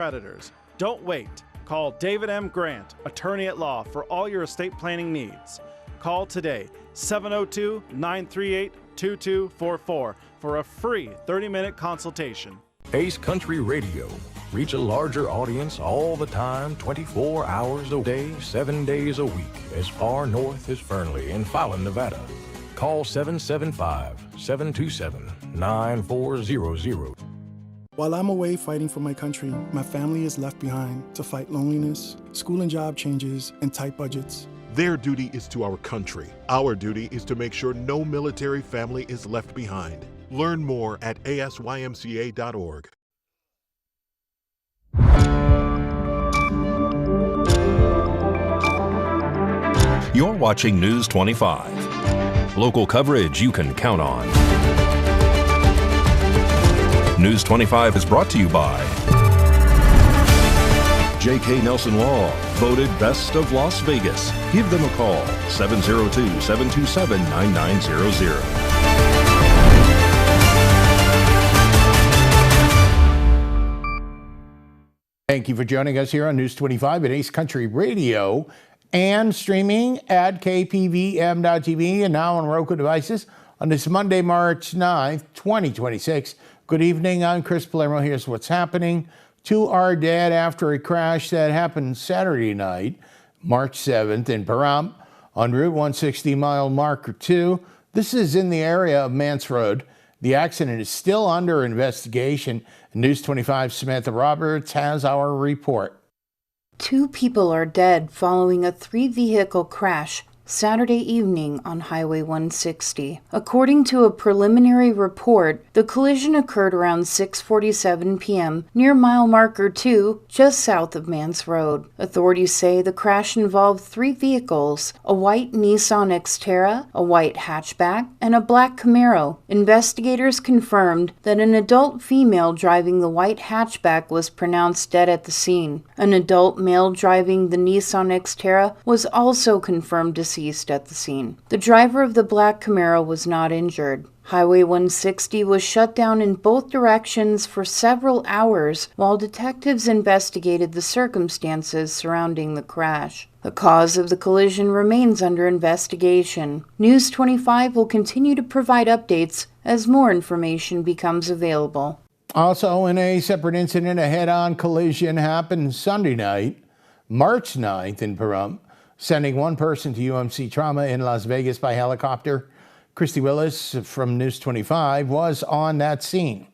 creditors. Don't wait. Call David M. Grant, attorney at law, for all your estate planning needs. Call today, 702-938-2244 for a free 30-minute consultation. Ace Country Radio. Reach a larger audience all the time, 24 hours a day, 7 days a week, as far north as Fernley in Fallon, Nevada. Call 775-727-9400. While I'm away fighting for my country, my family is left behind to fight loneliness, school and job changes, and tight budgets. Their duty is to our country. Our duty is to make sure no military family is left behind. Learn more at asymca.org. You're watching News 25. Local coverage you can count on. News 25 is brought to you by J.K. Nelson Law, voted best of Las Vegas. Give them a call, 702-727-9900. Thank you for joining us here on News 25 at Ace Country Radio and streaming at KPVM.TV and now on Roku devices on this Monday, March 9th, 2026. Good evening, I'm Chris Palermo. Here's what's happening. 2 are dead after a crash that happened Saturday night, March 7th in Pahrump on Route 160 mile marker 2. This is in the area of Mance Road. The accident is still under investigation. News 25 Samantha Roberts has our report. 2 people are dead following a 3-vehicle crash Saturday evening on Highway 160. According to a preliminary report, the collision occurred around 6:47 p.m. near mile marker 2, just south of Mance Road. Authorities say the crash involved 3 vehicles, a white Nissan Xterra, a white hatchback, and a black Camaro. Investigators confirmed that an adult female driving the white hatchback was pronounced dead at the scene. An adult male driving the Nissan Xterra was also confirmed deceased at the scene. The driver of the black Camaro was not injured. Highway 160 was shut down in both directions for several hours while detectives investigated the circumstances surrounding the crash. The cause of the collision remains under investigation. News 25 will continue to provide updates as more information becomes available. Also, in a separate incident, a head-on collision happened Sunday night, March 9th in Pahrump, sending 1 person to UMC trauma in Las Vegas by helicopter. Christy Willis from News 25 was on that scene.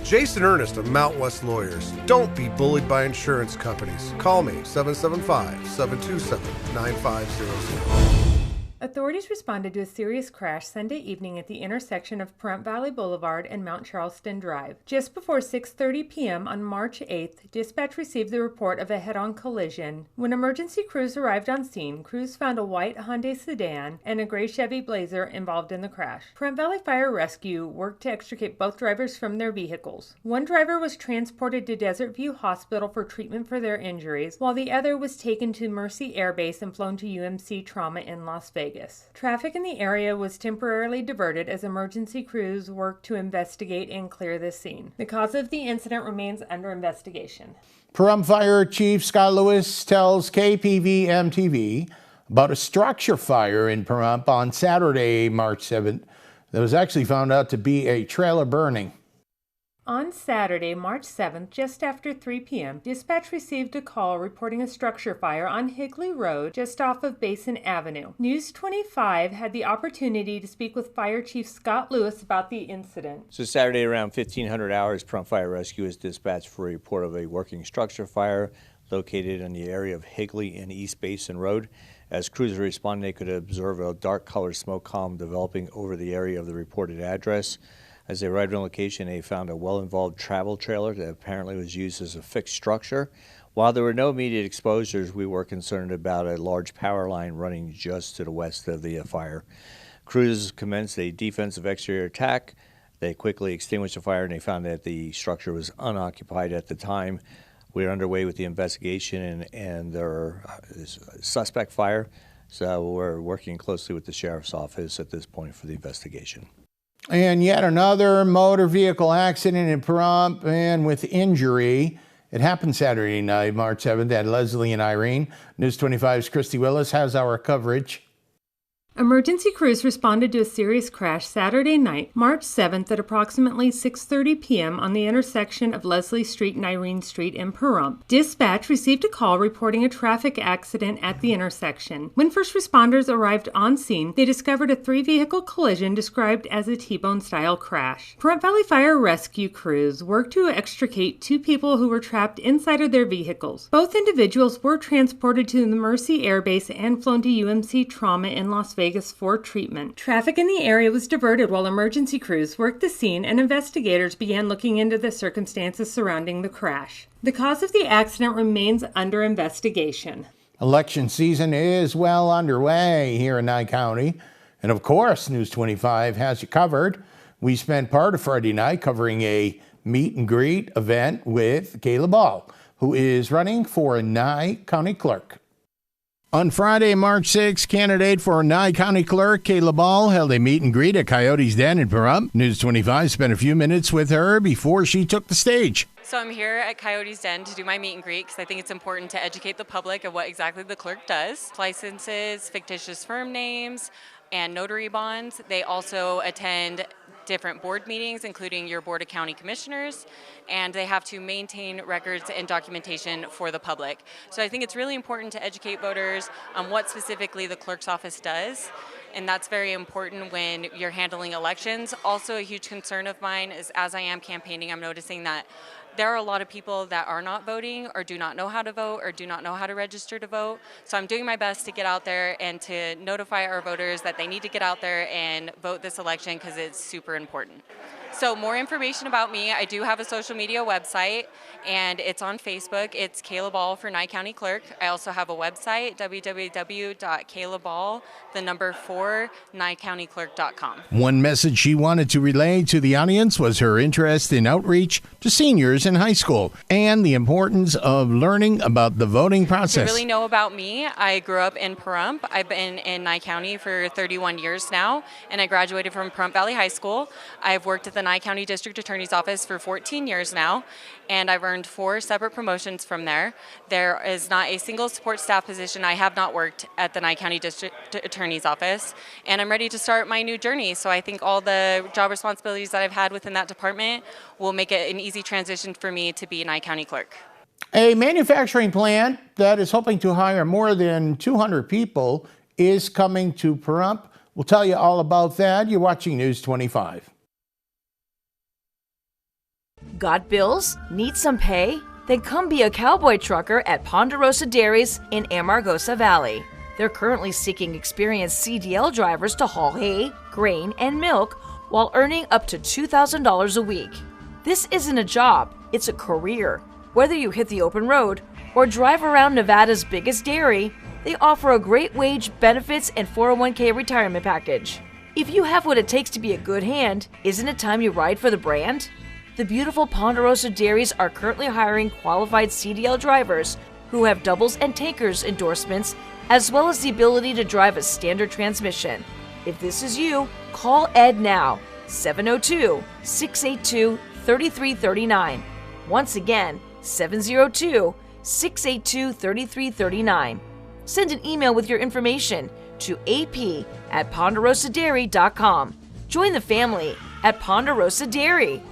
Jason Ernest of Mount West Lawyers. Don't be bullied by insurance companies. Call me, 775-727-9500. Authorities responded to a serious crash Sunday evening at the intersection of Pahrump Valley Boulevard and Mount Charleston Drive. Just before 6:30 p.m. on March 8th, dispatch received the report of a head-on collision. When emergency crews arrived on scene, crews found a white Hyundai sedan and a gray Chevy Blazer involved in the crash. Pahrump Valley Fire Rescue worked to extricate both drivers from their vehicles. One driver was transported to Desert View Hospital for treatment for their injuries, while the other was taken to Mercy Air Base and flown to UMC Trauma in Las Vegas. Traffic in the area was temporarily diverted as emergency crews worked to investigate and clear the scene. The cause of the incident remains under investigation. Pahrump Fire Chief Scott Lewis tells KPVM-TV about a structure fire in Pahrump on Saturday, March 7th, that was actually found out to be a trailer burning. On Saturday, March 7th, just after 3 p.m., dispatch received a call reporting a structure fire on Higley Road, just off of Basin Avenue. News 25 had the opportunity to speak with Fire Chief Scott Lewis about the incident. So Saturday around 1500 hours, Pahrump Fire Rescue is dispatched for a report of a working structure fire located in the area of Higley and East Basin Road. As crews responded, they could observe a dark-colored smoke column developing over the area of the reported address. As they arrived on location, they found a well-involved travel trailer that apparently was used as a fixed structure. While there were no immediate exposures, we were concerned about a large power line running just to the west of the fire. Crews commenced a defensive exterior attack. They quickly extinguished the fire, and they found that the structure was unoccupied at the time. We are underway with the investigation, and there is a suspect fire, so we're working closely with the Sheriff's Office at this point for the investigation. And yet another motor vehicle accident in Pahrump and with injury. It happened Saturday night, March 7th at Leslie and Irene. News 25's Christy Willis has our coverage. Emergency crews responded to a serious crash Saturday night, March 7th at approximately 6:30 p.m. on the intersection of Leslie Street and Irene Street in Pahrump. Dispatch received a call reporting a traffic accident at the intersection. When first responders arrived on scene, they discovered a three-vehicle collision described as a T-bone-style crash. Pahrump Valley Fire Rescue crews worked to extricate two people who were trapped inside of their vehicles. Both individuals were transported to the Mercy Air Base and flown to UMC Trauma in Las Vegas for treatment. Traffic in the area was diverted while emergency crews worked the scene and investigators began looking into the circumstances surrounding the crash. The cause of the accident remains under investigation. Election season is well underway here in Nye County. And of course, News 25 has you covered. We spent part of Friday night covering a meet and greet event with Kayla Ball, who is running for a Nye County Clerk. On Friday, March 6, candidate for Nye County Clerk Kayla Ball held a meet and greet at Coyote's Den in Pahrump. News 25 spent a few minutes with her before she took the stage. So I'm here at Coyote's Den to do my meet and greet because I think it's important to educate the public of what exactly the clerk does. Licenses, fictitious firm names, and notary bonds. They also attend different board meetings, including your Board of County Commissioners, and they have to maintain records and documentation for the public. So I think it's really important to educate voters on what specifically the clerk's office does, and that's very important when you're handling elections. Also, a huge concern of mine is, as I am campaigning, I'm noticing that there are a lot of people that are not voting or do not know how to vote or do not know how to register to vote. So I'm doing my best to get out there and to notify our voters that they need to get out there and vote this election because it's super important. So more information about me, I do have a social media website and it's on Facebook. It's Kayla Ball for Nye County Clerk. I also have a website, www.kaylaball4nyecountyclerk.com. One message she wanted to relay to the audience was her interest in outreach to seniors in high school and the importance of learning about the voting process. To really know about me, I grew up in Pahrump. I've been in Nye County for 31 years now, and I graduated from Pahrump Valley High School. I've worked at the Nye County District Attorney's Office for 14 years now, and I've earned 4 separate promotions from there. There is not a single support staff position I have not worked at the Nye County District Attorney's Office, and I'm ready to start my new journey. So I think all the job responsibilities that I've had within that department will make it an easy transition for me to be Nye County Clerk. A manufacturing plant that is hoping to hire more than 200 people is coming to Pahrump. We'll tell you all about that. You're watching News 25. Got bills? Need some pay? Then come be a cowboy trucker at Ponderosa Dairies in Amargosa Valley. They're currently seeking experienced CDL drivers to haul hay, grain, and milk while earning up to $2,000 a week. This isn't a job, it's a career. Whether you hit the open road or drive around Nevada's biggest dairy, they offer a great wage, benefits, and 401k retirement package. If you have what it takes to be a good hand, isn't it time you ride for the brand? The beautiful Ponderosa Dairies are currently hiring qualified CDL drivers who have doubles and tankers endorsements, as well as the ability to drive a standard transmission. If this is you, call Ed now, 702-682-3339. Once again, 702-682-3339. Send an email with your information to ap@ponderosadairy.com. Join the family at Ponderosa Dairy.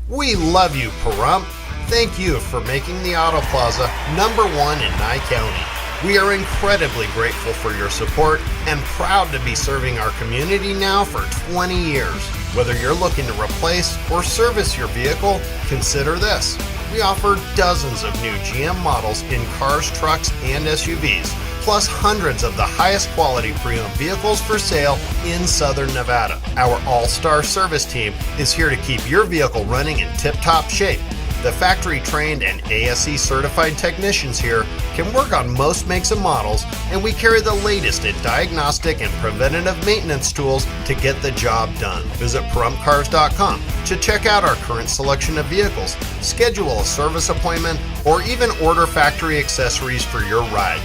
We love you, Pahrump. Thank you for making the Auto Plaza #1 in Nye County. We are incredibly grateful for your support and proud to be serving our community now for 20 years. Whether you're looking to replace or service your vehicle, consider this. We offer dozens of new GM models in cars, trucks, and SUVs, plus hundreds of the highest quality pre-owned vehicles for sale in Southern Nevada. Our all-star service team is here to keep your vehicle running in tip-top shape. The factory-trained and ASE certified technicians here can work on most makes and models, and we carry the latest in diagnostic and preventative maintenance tools to get the job done. Visit PahrumpCars.com to check out our current selection of vehicles, schedule a service appointment, or even order factory accessories for your ride.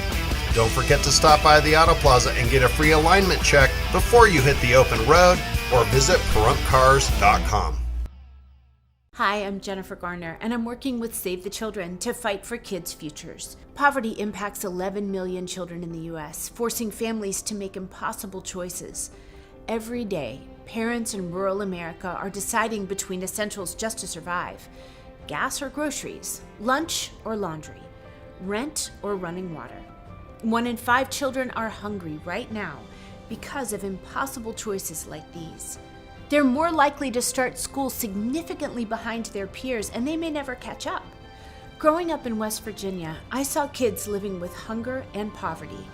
Don't forget to stop by the Auto Plaza and get a free alignment check before you hit the open road or visit PahrumPCars.com. Hi, I'm Jennifer Garner, and I'm working with Save the Children to fight for kids' futures. Poverty impacts 11 million children in the U.S., forcing families to make impossible choices. Every day, parents in rural America are deciding between essentials just to survive: gas or groceries, lunch or laundry, rent or running water. 1 in 5 children are hungry right now because of impossible choices like these. They're more likely to start school significantly behind their peers, and they may never catch up. Growing up in West Virginia, I saw kids living with hunger and poverty,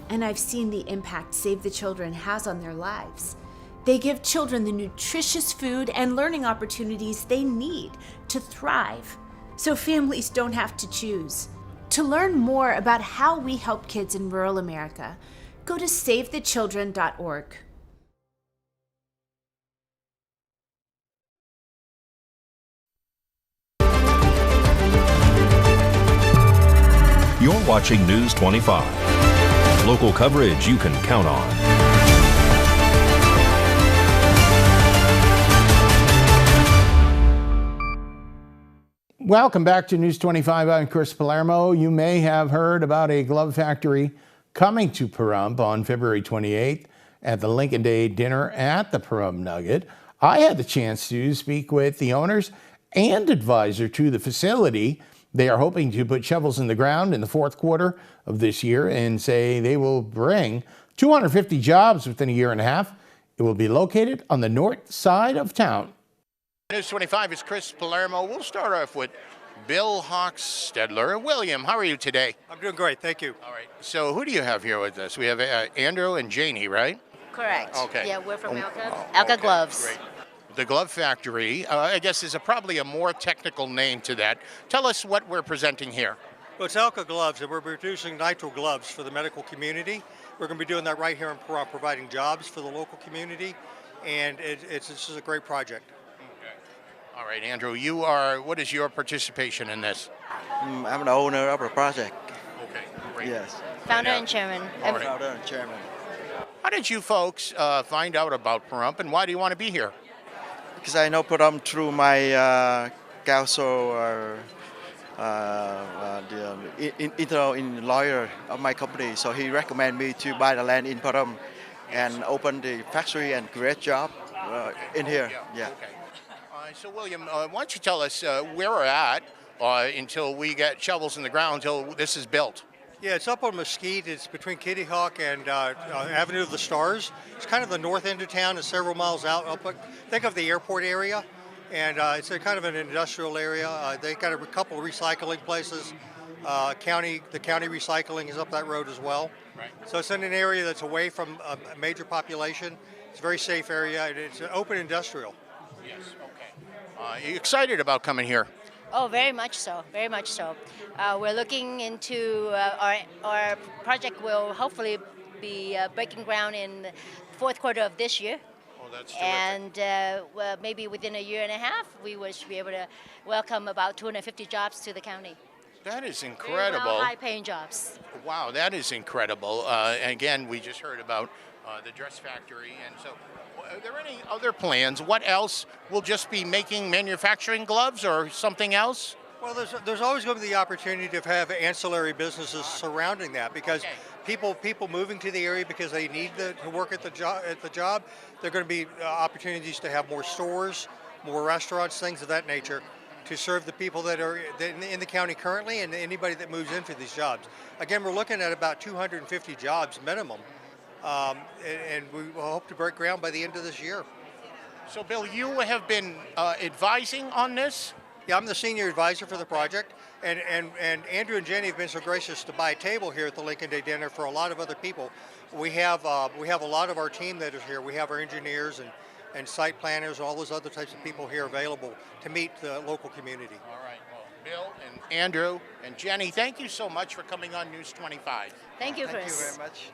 and I've seen the impact Save the Children has on their lives. They give children the nutritious food and learning opportunities they need to thrive, so families don't have to choose. To learn more about how we help kids in rural America, go to SaveTheChildren.org. You're watching News 25. Local coverage you can count on. Welcome back to News 25. I'm Chris Palermo. You may have heard about a glove factory coming to Pahrump on February 28th at the Lincoln Day dinner at the Pahrump Nugget. I had the chance to speak with the owners and advisor to the facility. They are hoping to put shovels in the ground in the fourth quarter of this year and say they will bring 250 jobs within a year and a half. It will be located on the north side of town. News 25 is Chris Palermo. We'll start off with Bill Hochstedler. William, how are you today? I'm doing great, thank you. All right. So who do you have here with us? We have Andrew and Janie, right? Correct. Okay. Yeah, we're from Alka Gloves. Great. The Glove Factory, I guess, is probably a more technical name to that. Tell us what we're presenting here. Well, it's Alka Gloves, and we're producing nitrile gloves for the medical community. We're going to be doing that right here in Pahrump, providing jobs for the local community, and this is a great project. Okay. All right, Andrew, what is your participation in this? I'm the owner of the project. Okay, great. Yes. Founder and chairman. Founder and chairman. How did you folks find out about Pahrump, and why do you want to be here? Because I know Pahrump through my counsel, the lawyer of my company. So he recommended me to buy the land in Pahrump and open the factory and create job in here. Yeah. Okay. So William, why don't you tell us where we're at until we get shovels in the ground until this is built? Yeah, it's up on Mesquite. It's between Kitty Hawk and Avenue of the Stars. It's kind of the north end of town. It's several miles out. Think of the airport area, and it's a kind of an industrial area. They got a couple of recycling places. The county recycling is up that road as well. Right. So it's in an area that's away from a major population. It's a very safe area, and it's an open industrial. Yes. Okay. Are you excited about coming here? Oh, very much so, very much so. We're looking into our project will hopefully be breaking ground in the fourth quarter of this year. Oh, that's terrific. And well, maybe within a year and a half, we should be able to welcome about 250 jobs to the county. That is incredible. Very well, high-paying jobs. Wow, that is incredible. And again, we just heard about the dress factory, and so are there any other plans? What else? Will just be manufacturing gloves or something else? Well, there's always going to be the opportunity to have ancillary businesses surrounding that, because people moving to the area because they need to work at the job. There are going to be opportunities to have more stores, more restaurants, things of that nature, to serve the people that are in the county currently and anybody that moves into these jobs. Again, we're looking at about 250 jobs minimum. And we hope to break ground by the end of this year. So, Bill, you have been advising on this? Yeah, I'm the senior advisor for the project, and Andrew and Jenny have been so gracious to buy a table here at the Lincoln Day dinner for a lot of other people. We have a lot of our team that is here. We have our engineers and site planners and all those other types of people here available to meet the local community. All right. Well, Bill and Andrew and Jenny, thank you so much for coming on News 25. Thank you, Chris. Thank you very much.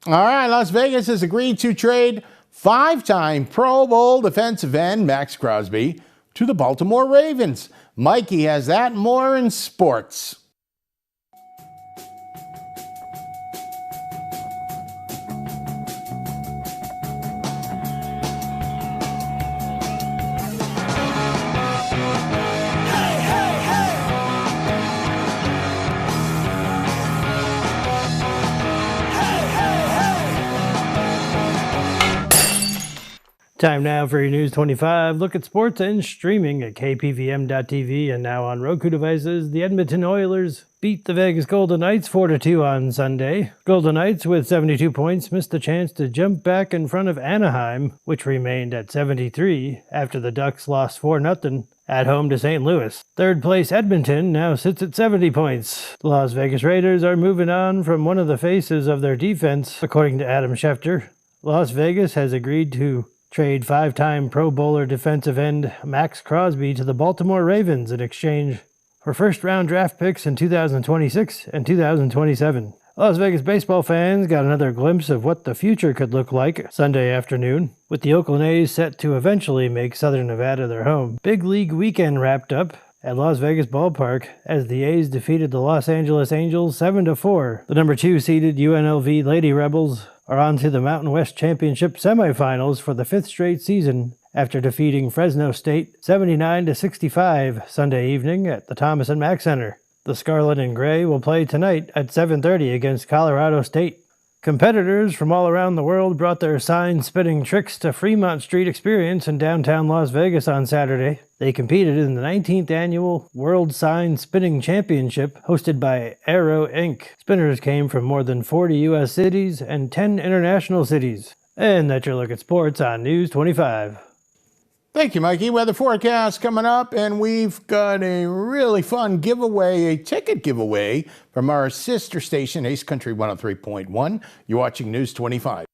All right, Las Vegas has agreed to trade 5-time Pro Bowl defensive end Max Crosby to the Baltimore Ravens. Mikey has that and more in sports. Time now for your News 25. Look at sports and streaming at KPVM.TV and now on Roku devices. The Edmonton Oilers beat the Vegas Golden Knights 4-2 on Sunday. Golden Knights with 72 points missed the chance to jump back in front of Anaheim, which remained at 73 after the Ducks lost 4-0 at home to St. Louis. Third place Edmonton now sits at 70 points. The Las Vegas Raiders are moving on from one of the faces of their defense, according to Adam Schefter. Las Vegas has agreed to trade 5-time Pro Bowler defensive end Max Crosby to the Baltimore Ravens in exchange for first-round draft picks in 2026 and 2027. Las Vegas baseball fans got another glimpse of what the future could look like Sunday afternoon, with the Oakland A's set to eventually make Southern Nevada their home. Big League weekend wrapped up at Las Vegas Ballpark as the A's defeated the Los Angeles Angels 7-4. The number 2 seeded UNLV Lady Rebels are on to the Mountain West Championship semifinals for the 5th straight season after defeating Fresno State 79-65 Sunday evening at the Thomas and Mack Center. The Scarlet and Gray will play tonight at 7:30 against Colorado State. Competitors from all around the world brought their sign-spitting tricks to Fremont Street Experience in downtown Las Vegas on Saturday. They competed in the 19th Annual World Sign Spinning Championship hosted by Aero Inc. Spinners came from more than 40 U.S. cities and 10 international cities. And that's your look at sports on News 25. Thank you, Mikey. Weather forecast coming up, and we've got a really fun giveaway, a ticket giveaway from our sister station, Ace Country 103.1. You're watching News 25.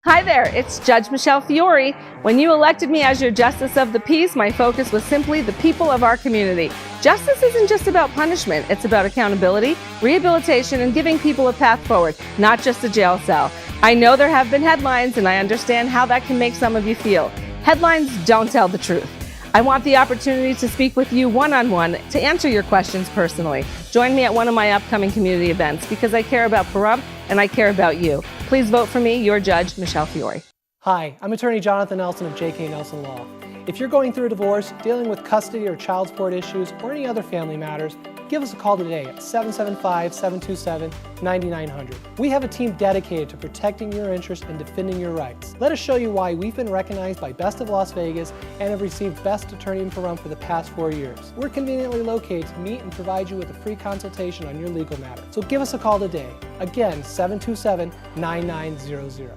Hi there, it's Judge Michelle Fiore. When you elected me as your Justice of the Peace, my focus was simply the people of our community. Justice isn't just about punishment, it's about accountability, rehabilitation, and giving people a path forward, not just a jail cell. I know there have been headlines, and I understand how that can make some of you feel. Headlines don't tell the truth. I want the opportunity to speak with you one-on-one to answer your questions personally. Join me at one of my upcoming community events because I care about Pahrump and I care about you. Please vote for me, your Judge, Michelle Fiore. Hi, I'm attorney Jonathan Nelson of J.K. Nelson Law. If you're going through a divorce, dealing with custody or child support issues, or any other family matters, give us a call today at 775-727-9900. We have a team dedicated to protecting your interests and defending your rights. Let us show you why we've been recognized by Best of Las Vegas and have received Best Attorney in Pahrump for the past 4 years. We're conveniently located to meet and provide you with a free consultation on your legal matter. So give us a call today. Again, 727-9900.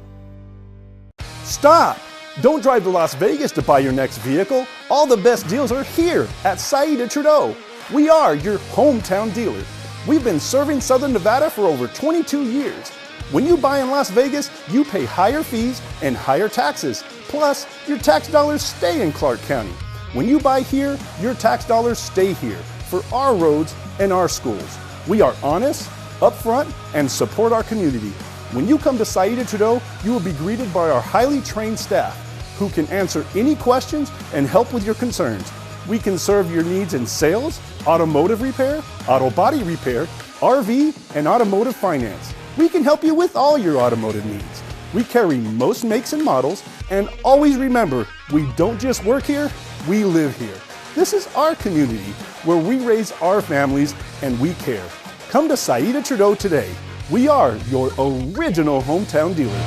Stop! Don't drive to Las Vegas to buy your next vehicle. All the best deals are here at Saida Trudeau. We are your hometown dealer. We've been serving Southern Nevada for over 22 years. When you buy in Las Vegas, you pay higher fees and higher taxes. Plus, your tax dollars stay in Clark County. When you buy here, your tax dollars stay here for our roads and our schools. We are honest, upfront, and support our community. When you come to Saida Trudeau, you will be greeted by our highly trained staff who can answer any questions and help with your concerns. We can serve your needs in sales, automotive repair, auto body repair, RV, and automotive finance. We can help you with all your automotive needs. We carry most makes and models, and always remember, we don't just work here, we live here. This is our community where we raise our families and we care. Come to Saida Trudeau today. We are your original hometown dealer.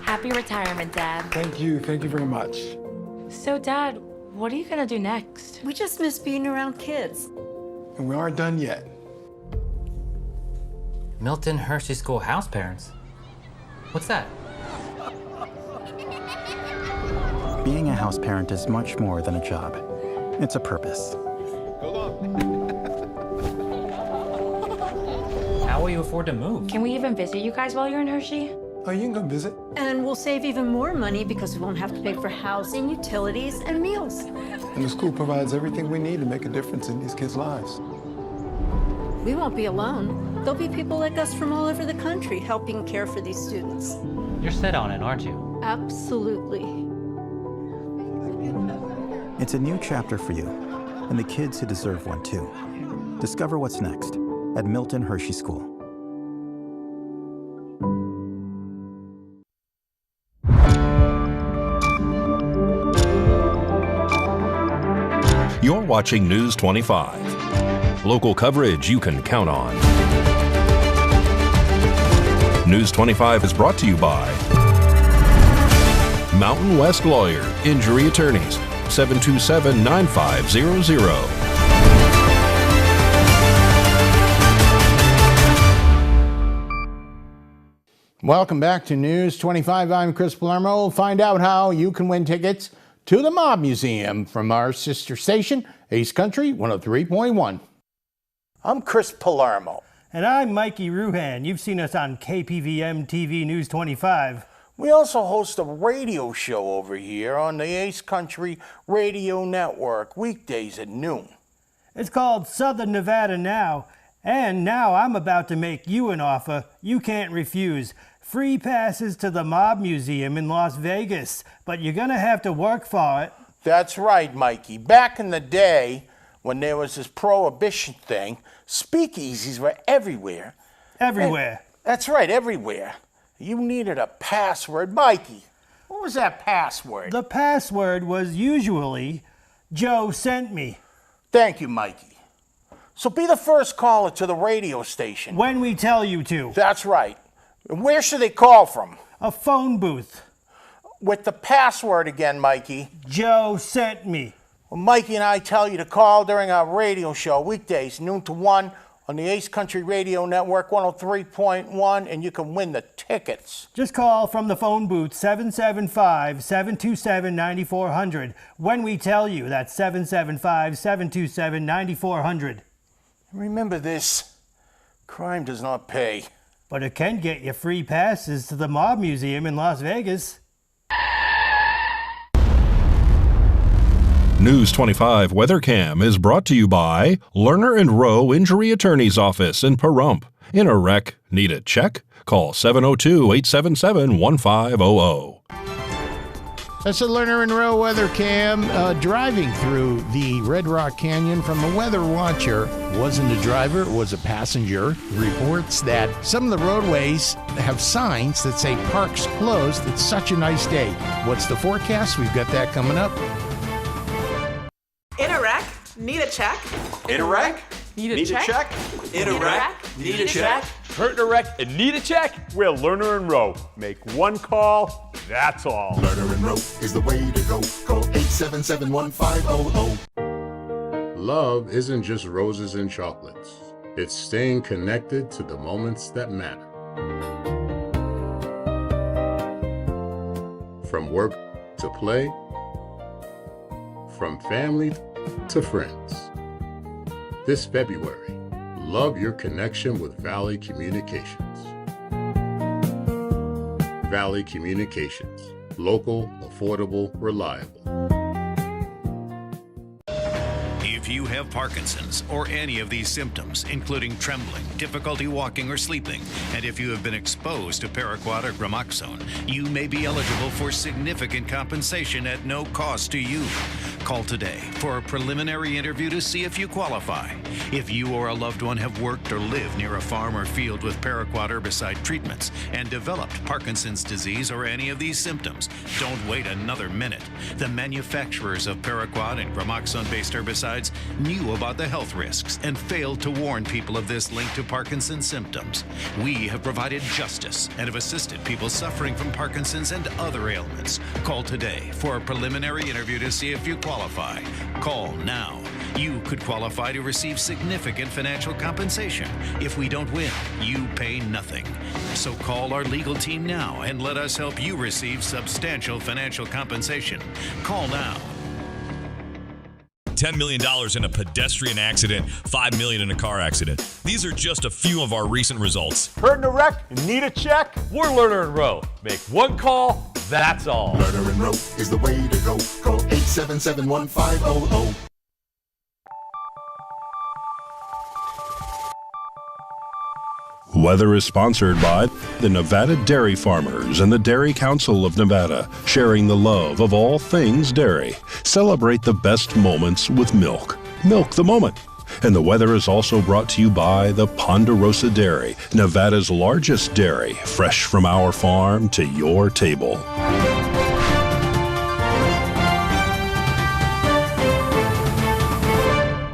Happy retirement, Dad. Thank you very much. So, Dad, what are you gonna do next? We just miss being around kids. And we aren't done yet. Milton Hershey School house parents? What's that? Being a house parent is much more than a job. It's a purpose. How will you afford to move? Can we even visit you guys while you're in Hershey? Oh, you can come visit. And we'll save even more money because we won't have to pay for housing, utilities, and meals. And the school provides everything we need to make a difference in these kids' lives. We won't be alone. There'll be people like us from all over the country helping care for these students. You're set on it, aren't you? Absolutely. It's a new chapter for you, and the kids who deserve one too. Discover what's next at Milton Hershey School. You're watching News 25. Local coverage you can count on. News 25 is brought to you by Mountain West Lawyer, Injury Attorneys, 727-9500. Welcome back to News 25. I'm Chris Palermo. We'll find out how you can win tickets to the Mob Museum from our sister station, Ace Country 103.1. I'm Chris Palermo. And I'm Mikey Ruhan. You've seen us on KPVM-TV News 25. We also host a radio show over here on the Ace Country Radio Network, weekdays at noon. It's called Southern Nevada Now. And now I'm about to make you an offer you can't refuse. Free passes to the Mob Museum in Las Vegas, but you're gonna have to work for it. That's right, Mikey. Back in the day, when there was this prohibition thing, speakeasies were everywhere. Everywhere. That's right, everywhere. You needed a password. Mikey, what was that password? The password was usually, Joe sent me. Thank you, Mikey. So be the first caller to the radio station. When we tell you to. That's right. Where should they call from? A phone booth. With the password again, Mikey. Joe sent me. Well, Mikey and I tell you to call during our radio show, weekdays, noon to 1, on the Ace Country Radio Network, 103.1, and you can win the tickets. Just call from the phone booth, 775-727-9400. When we tell you, that's 775-727-9400. Remember this, crime does not pay. But it can get you free passes to the Mob Museum in Las Vegas. News 25 WeatherCam is brought to you by Lerner and Rowe Injury Attorney's Office in Pahrump. In a wreck, need a check? Call 702-877-1500. That's the Lerner and Rowe weather cam driving through the Red Rock Canyon from the Weather Watcher. Wasn't a driver, it was a passenger. Reports that some of the roadways have signs that say parks closed. It's such a nice day. What's the forecast? We've got that coming up. In a wreck, need a check. In a wreck, need a check. In a wreck, need a check. Hurt in a wreck and need a check? We're Lerner and Rowe. Make one call, that's all. Lerner and Rowe is the way to go. Call 877-1500. Love isn't just roses and chocolates. It's staying connected to the moments that matter. From work to play, from family to friends. This February, love your connection with Valley Communications. Valley Communications. Local, affordable, reliable. If you have Parkinson's or any of these symptoms, including trembling, difficulty walking or sleeping, and if you have been exposed to paraquat or gramoxone, you may be eligible for significant compensation at no cost to you. Call today for a preliminary interview to see if you qualify. If you or a loved one have worked or lived near a farm or field with paraquat herbicide treatments and developed Parkinson's disease or any of these symptoms, don't wait another minute. The manufacturers of paraquat and gramoxone-based herbicides knew about the health risks and failed to warn people of this link to Parkinson's symptoms. We have provided justice and have assisted people suffering from Parkinson's and other ailments. Call today for a preliminary interview to see if you qualify. Call now. You could qualify to receive significant financial compensation. If we don't win, you pay nothing. So call our legal team now and let us help you receive substantial financial compensation. Call now. $10 million in a pedestrian accident, $5 million in a car accident. These are just a few of our recent results. Hurt in a wreck, need a check? We're Lerner and Rowe. Make one call, that's all. Lerner and Rowe is the way to go. Call 877-1500. Weather is sponsored by the Nevada Dairy Farmers and the Dairy Council of Nevada, sharing the love of all things dairy. Celebrate the best moments with milk. Milk the moment. And the weather is also brought to you by the Ponderosa Dairy, Nevada's largest dairy, fresh from our farm to your table.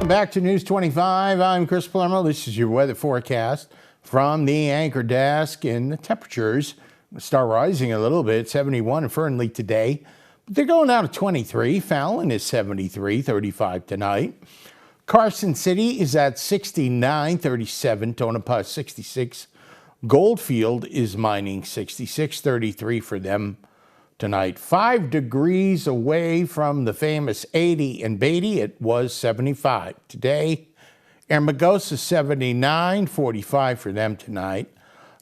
Back to News 25. I'm Chris Palermo. This is your weather forecast from the anchor desk, and the temperatures Start rising a little bit, 71 in Fernley today. But they're going down to 23. Fallon is 73, 35 tonight. Carson City is at 69, 37. Tonopah 66. Goldfield is mining 66, 33 for them tonight. 5 degrees away from the famous 80 in Beatty. It was 75 today. Hermosa 79, 45 for them tonight.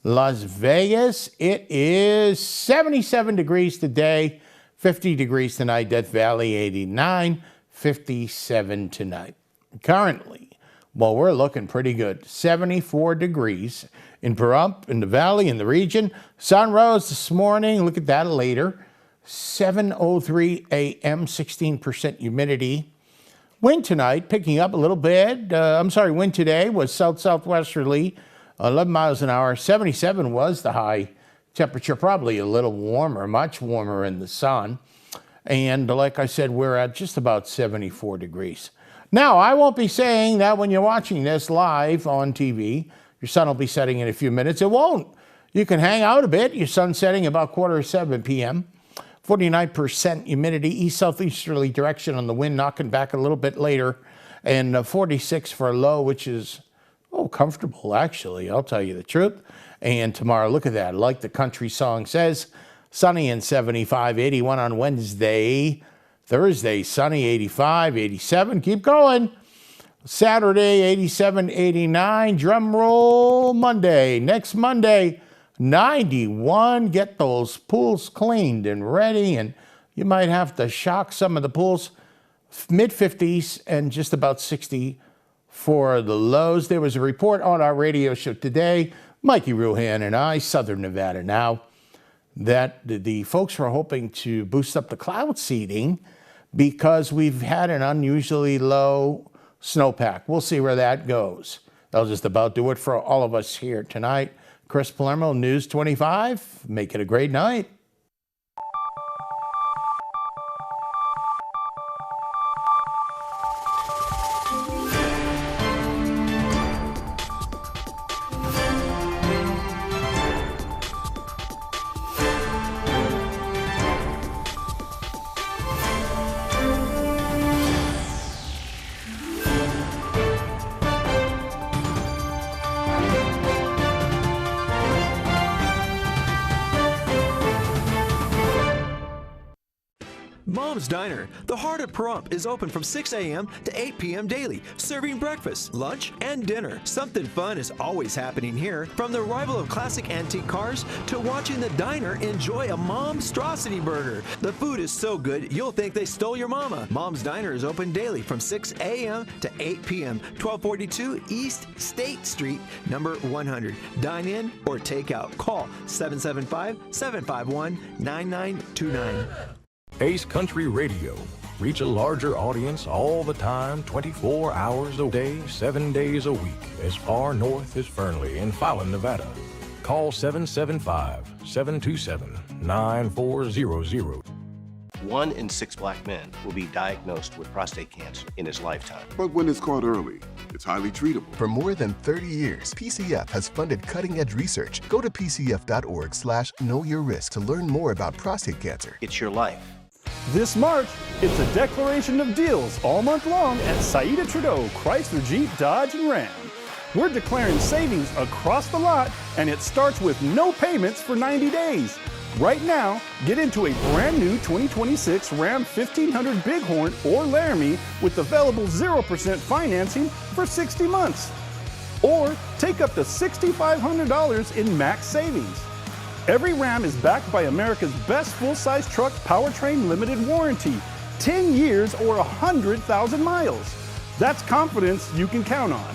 Las Vegas, it is 77 degrees today, 50 degrees tonight. Death Valley 89, 57 tonight. Currently, well, we're looking pretty good. 74 degrees in Pahrump, in the valley, in the region. Sun rose this morning. Look at that later. 7:03 a.m., 16% humidity. Wind tonight picking up a little bit. Wind today was south-southwesterly, 11 miles an hour. 77 was the high temperature, probably a little warmer, much warmer in the sun. And like I said, we're at just about 74 degrees. Now, I won't be saying that when you're watching this live on TV. Your sun will be setting in a few minutes. It won't. You can hang out a bit. Your sun's setting about 6:45 p.m. 49% humidity, east-southeasterly direction on the wind, knocking back a little bit later. And 46 for a low, which is, comfortable, actually. I'll tell you the truth. And tomorrow, look at that. Like the country song says, sunny and 75, 81 on Wednesday. Thursday, sunny, 85, 87. Keep going. Saturday, 87, 89. Drum roll Monday. Next Monday, 91. Get those pools cleaned and ready. And you might have to shock some of the pools. Mid-50s and just about 60 for the lows. There was a report on our radio show today, Mikey Ruhan and I, Southern Nevada Now, that the folks were hoping to boost up the cloud seeding because we've had an unusually low snowpack. We'll see where that goes. That'll just about do it for all of us here tonight. Chris Palermo, News 25. Make it a great night. Mom's Diner, the heart of Pahrump, is open from 6 a.m. to 8 p.m. daily, serving breakfast, lunch, and dinner. Something fun is always happening here, from the arrival of classic antique cars to watching the diner enjoy a Momstrosity burger. The food is so good, you'll think they stole your mama. Mom's Diner is open daily from 6 a.m. to 8 p.m., 1242 East State Street, number 100. Dine in or take out. Call 775-751-9929. Ace Country Radio. Reach a larger audience all the time, 24 hours a day, 7 days a week, as far north as Fernley in Fallon, Nevada. Call 775-727-9400. 1 in 6 black men will be diagnosed with prostate cancer in his lifetime. But when it's caught early, it's highly treatable. For more than 30 years, PCF has funded cutting-edge research. Go to pcf.org/knowyourrisk to learn more about prostate cancer. It's your life. This March, it's a declaration of deals all month long at Saida Trudeau Chrysler Jeep Dodge and Ram. We're declaring savings across the lot, and it starts with no payments for 90 days. Right now, get into a brand new 2026 Ram 1500 Bighorn or Laramie with available 0% financing for 60 months. Or take up to $6,500 in max savings. Every Ram is backed by America's best full-size truck powertrain limited warranty, 10 years or 100,000 miles. That's confidence you can count on.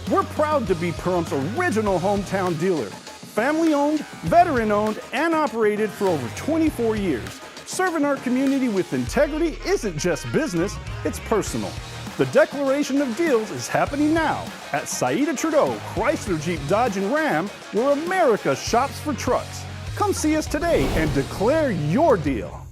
We're proud to be Pahrump's original hometown dealer. Family-owned, veteran-owned, and operated for over 24 years. Serving our community with integrity isn't just business, it's personal. The declaration of deals is happening now at Saida Trudeau Chrysler Jeep Dodge and Ram, where America shops for trucks. Come see us today and declare your deal.